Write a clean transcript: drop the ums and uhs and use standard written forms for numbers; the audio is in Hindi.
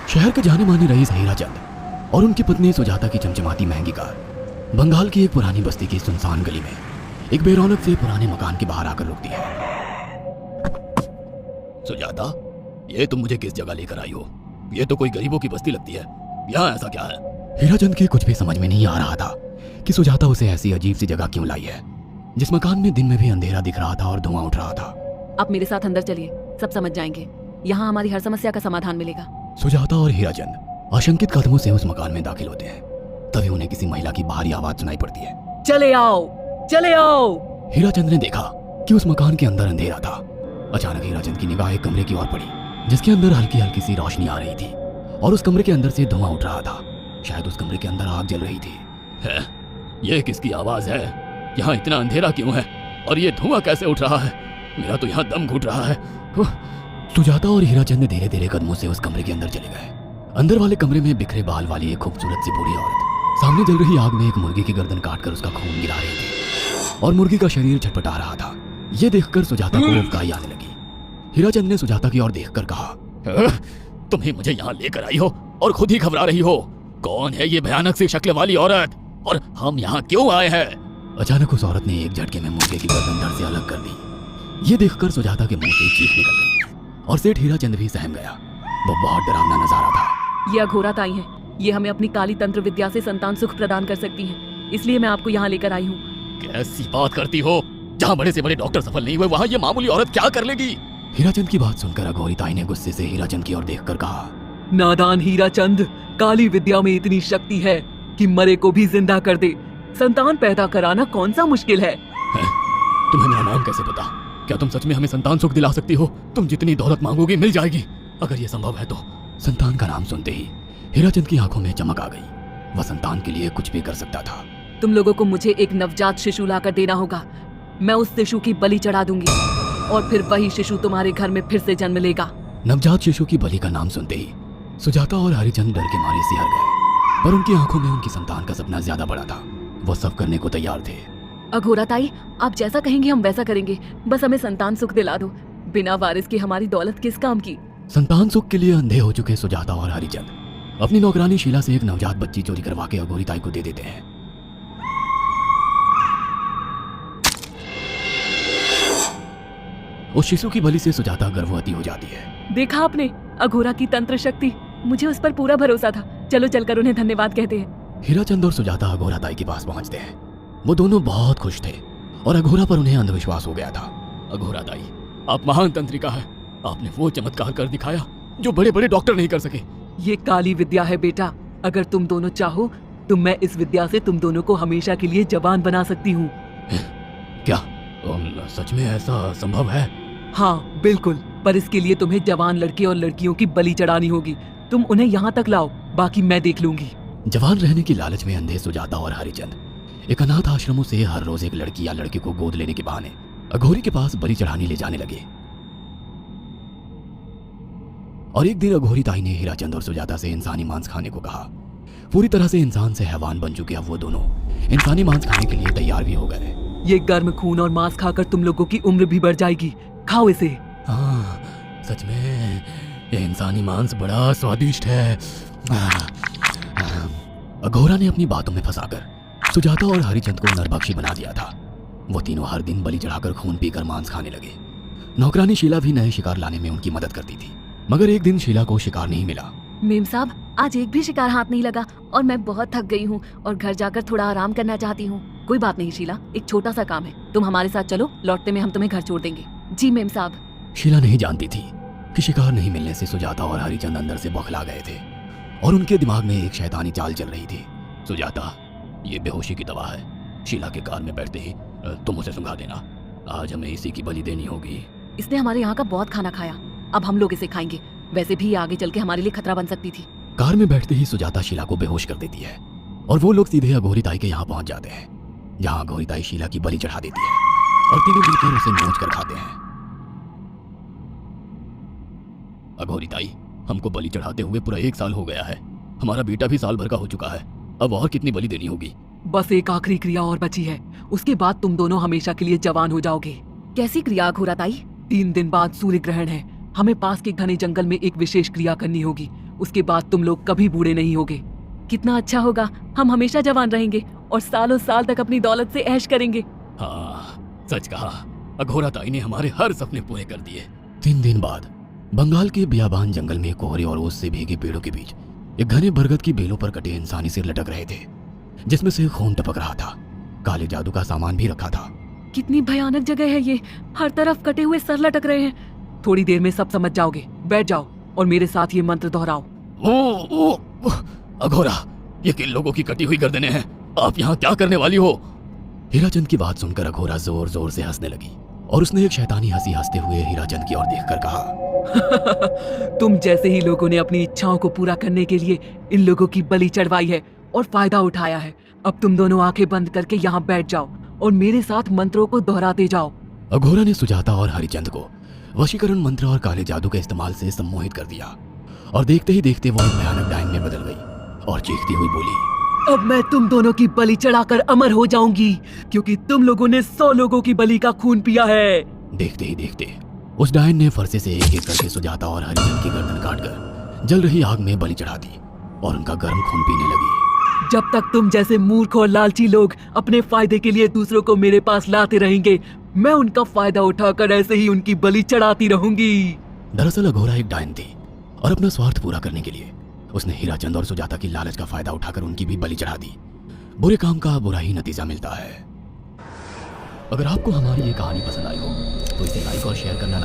शहर के जाने माने रईस हीराचंद और उनकी पत्नी सुजाता की चमचमाती महंगी कार बंगाल की एक पुरानी बस्ती की सुनसान गली में एक बेरौनक से पुराने मकान के बाहर आकर रुकती है। सुजाता, ये तुम मुझे किस जगह लेकर आई हो? ये तो कोई गरीबों की बस्ती लगती है, यहाँ ऐसा क्या है? हीराचंद के कुछ भी समझ में नहीं आ रहा था कि सुजाता उसे ऐसी अजीब सी जगह क्यों लाई है, जिस मकान में दिन में भी अंधेरा दिख रहा था और धुआं उठ रहा था। आप मेरे साथ अंदर चलिए, सब समझ जाएंगे। यहाँ हमारी हर समस्या का समाधान मिलेगा। सुजाता और हीराचंद आशंकित कदमों से उस मकान में दाखिल होते हैं। तभी उन्हें किसी महिला की भारी आवाज सुनाई पड़ती है। चले आओ, चले आओ। हीराचंद ने देखा कि उस मकान के अंदर अंधेरा था। अचानक हीराचंद की निगाह एक कमरे की ओर पड़ी, जिसके अंदर हल्की हल्की सी रोशनी आ रही थी और उस कमरे के अंदर से धुआं उठ रहा था। शायद उस कमरे के अंदर आग जल रही थी। है? ये किसकी आवाज है? यहाँ इतना अंधेरा क्यों है और ये धुआं कैसे उठ रहा है? मेरा तो यहाँ दम घुट रहा है। सुजाता और हीराचंद धीरे धीरे कदमों से उस कमरे के अंदर चले गए। अंदर वाले कमरे में बिखरे बाल वाली एक खूबसूरत सी बूढ़ी औरत सामने जल रही आग में एक मुर्गी की गर्दन काटकर उसका खून गिरा रही थी और मुर्गी का शरीर छटपटा रहा था। ये देखकर सुजाता को उबकाई आने लगी। हीराचंद ने सुजाता की ओर देखकर कहा, तुम ही मुझे यहाँ लेकर आई हो और खुद ही घबरा रही हो। कौन है ये भयानक सी शक्ल वाली औरत और हम यहाँ क्यों आए हैं? अचानक उस औरत ने एक झटके में मुर्गे की गर्दन धड़ से अलग कर दी। ये देखकर सुजाता के मुंह से चीख निकल गई और सेठ हीराचंद भी सहम गया। वो बहुत डरावना नजारा था। ये अघोरा ताई हैं। ये हमें अपनी काली तंत्र विद्या से संतान सुख प्रदान कर सकती हैं। इसलिए मैं आपको यहाँ लेकर आई हूँ। कैसी बात करती हो? जहाँ बड़े से बड़े डॉक्टर सफल नहीं हुए, वहाँ ये मामूली औरत क्या कर लेगी? हीराचंद की बात सुनकर अघोरी ताई ने गुस्से से हीराचंद की ओर देखकर कहा, नादान हीराचंद, काली विद्या में इतनी शक्ति है कि मरे को भी जिंदा कर दे। संतान पैदा कराना कौन सा मुश्किल है? तुम्हें मेरा नाम कैसे पता? क्या तुम सच में हमें संतान सुख दिला सकती हो? तुम जितनी दौलत मांगोगी मिल जाएगी, अगर ये संभव है तो। संतान का नाम सुनते ही हीराचंद की आंखों में चमक आ गई। वह संतान के लिए कुछ भी कर सकता था। तुम लोगों को मुझे एक नवजात शिशु लाकर देना होगा। मैं उस शिशु की बलि चढ़ा दूंगी और फिर वही शिशु तुम्हारे घर में फिर से जन्म लेगा। नवजात शिशु की बलि का नाम सुनते ही सुजाता और हरिचंद डर के मारे सिहर गए, पर उनकी आंखों में उनकी संतान का सपना ज्यादा बड़ा था। वो सब करने को तैयार थे। अघोरा ताई, आप जैसा कहेंगे हम वैसा करेंगे। बस हमें संतान सुख दिला दो। बिना वारिस के हमारी दौलत किस काम की? संतान सुख के लिए अंधे हो चुके सुजाता और हरिचंद अपनी नौकरानी शीला से एक नवजात बच्ची चोरी करवा के अघोरी ताई को दे देते हैं। उस शिशु की बलि से सुजाता गर्भवती हो जाती है। देखा आपने, अघोरा की तंत्र शक्ति। मुझे उस पर पूरा भरोसा था। चलो चलकर उन्हें धन्यवाद कहते हैं। हीराचंद और सुजाता अघोरा ताई के पास पहुंचते हैं। वो दोनों बहुत खुश थे और अघोरा पर उन्हें अंधविश्वास हो गया था। अघोरा ताई, आप महान तंत्रिका है। आपने वो चमत्कार कर दिखाया जो बड़े बड़े डॉक्टर नहीं कर सके। ये काली विद्या है बेटा। अगर तुम दोनों चाहो तो मैं इस विद्या से तुम दोनों को हमेशा के लिए जवान बना सकती हूँ। क्या सच में ऐसा संभव है? हाँ बिल्कुल, पर इसके लिए तुम्हें जवान लड़के और लड़कियों की बलि चढ़ानी होगी। तुम उन्हें यहाँ तक लाओ, बाकी मैं देख लूंगी। जवान रहने की लालच में अंधे सुजाता और हरिचंद एक अनाथ आश्रमों से हर रोज एक लड़की या लड़के को गोद लेने के बहाने अघोरी के पास बलि चढ़ाने ले जाने लगे। और एक दिन अघोरी ताई ने हीराचंद और सुजाता से इंसानी मांस खाने को कहा। पूरी तरह से इंसान से हैवान बन चुके अब वो दोनों इंसानी मांस खाने के लिए तैयार भी हो गए। ये गर्म खून और मांस खाकर तुम लोगों की उम्र भी बढ़ जाएगी। खाओ इसे। हाँ, सच में ये इंसानी मांस बड़ा स्वादिष्ट है। अघोरा ने अपनी बातों में फंसाकर सुजाता और हरिचंद को नरभक्षी बना दिया था। वो तीनों हर दिन बलि चढ़ाकर खून पीकर मांस खाने लगे। नौकरानी शीला भी नए शिकार लाने में उनकी मदद करती थी, मगर एक दिन शीला को शिकार नहीं मिला। मेम साहब, आज एक भी शिकार हाथ नहीं लगा और मैं बहुत थक गई हूँ और घर जाकर थोड़ा आराम करना चाहती हूँ। कोई बात नहीं शीला, एक छोटा सा काम है। तुम हमारे साथ चलो, लौटते में हम तुम्हें घर छोड़ देंगे। जी मेम साहब। शीला नहीं जानती थी कि शिकार नहीं मिलने से सुजाता और हरिचंद अंदर से बौखला गए थे और उनके दिमाग में एक शैतानी चाल चल रही थी। सुजाता, ये बेहोशी की दवा है। शीला के कार में बैठते ही तुम उसे सुंघा देना। आज हमें इसी की बलि देनी होगी। इसने हमारे यहाँ का बहुत खाना खाया, अब हम लोग इसे खाएंगे। वैसे भी आगे चल के हमारे लिए खतरा बन सकती थी। कार में बैठते ही सुजाता शीला को बेहोश कर देती है और वो लोग सीधे अघोरी ताई के यहाँ पहुंच जाते हैं, जहाँ अघोरी ताई शीला की बलि चढ़ा देती है और तीनों मिलकर उसे नोच कर खाते हैं। अघोरी ताई, हमको बलि चढ़ाते हुए पूरा 1 साल हो गया है। हमारा बेटा भी साल भर का हो चुका है। अब और कितनी बलि देनी होगी? बस एक आखिरी क्रिया और बची है, उसके बाद तुम दोनों हमेशा के लिए जवान हो जाओगे। कैसी क्रिया अघोरा ताई? 3 दिन बाद सूर्य ग्रहण है। हमें पास के घने जंगल में एक विशेष क्रिया करनी होगी। उसके बाद तुम लोग कभी बूढ़े नहीं होगे। कितना अच्छा होगा, हम हमेशा जवान रहेंगे और सालों साल तक अपनी दौलत से ऐश करेंगे। हाँ, सच कहा। अघोरा ताई ने हमारे हर सपने पूरे कर दिए। 3 दिन बाद बंगाल के बियाबान जंगल में कोहरे और ओस से भीगे पेड़ों के बीच एक घने बरगद की बेलों पर कटे इंसानी सिर लटक रहे थे, जिसमें से खून टपक रहा था। काले जादू का सामान भी रखा था। कितनी भयानक जगह है ये, हर तरफ कटे हुए सर लटक रहे हैं। थोड़ी देर में सब समझ जाओगे, बैठ जाओ और मेरे साथ ये मंत्र दोहराओ। ओ, अघोरा, ये किन लोगों की कटी हुई गर्दनें हैं? आप यहाँ क्या करने वाली हो? हीराचंद की बात सुनकर अघोरा जोर जोर से हंसने लगी और उसने एक शैतानी हंसी हंसते हुए हीराचंद की ओर देखकर कहा, तुम जैसे ही लोगों ने अपनी इच्छाओं को पूरा करने के लिए इन लोगों की बलि चढ़वाई है और फायदा उठाया है। अब तुम दोनों आंखें बंद करके यहाँ बैठ जाओ और मेरे साथ मंत्रों को दोहराते जाओ। अघोरा ने सुजाता और हरिचंद को वशीकरण मंत्र और काले जादू के इस्तेमाल से सम्मोहित कर दिया और देखते ही देखते वो एक भयानक डायन में बदल गई और चीखती हुई बोली, अब मैं तुम दोनों की बलि चढ़ाकर अमर हो जाऊंगी, क्योंकि तुम लोगों ने 100 लोगों की बलि का खून पिया है। देखते ही देखते उस डायन ने फरसे से एक एक करके सुजाता और हरिचंद की गर्दन काटकर जल रही आग में बलि चढ़ा दी और उनका गर्म खून पीने लगी। जब तक तुम जैसे मूर्ख और लालची लोग अपने फायदे के लिए दूसरों को मेरे पास लाते रहेंगे, मैं उनका फायदा उठाकर ऐसे ही उनकी बलि चढ़ाती रहूंगी। दरअसल अघोरा एक डायन थी और अपना स्वार्थ पूरा करने के लिए उसने हीराचंद और सुजाता की लालच का फायदा उठाकर उनकी भी बलि चढ़ा दी। बुरे काम का बुरा ही नतीजा मिलता है। अगर आपको हमारी ये कहानी पसंद आई हो तो इसे लाइक और शेयर करना ना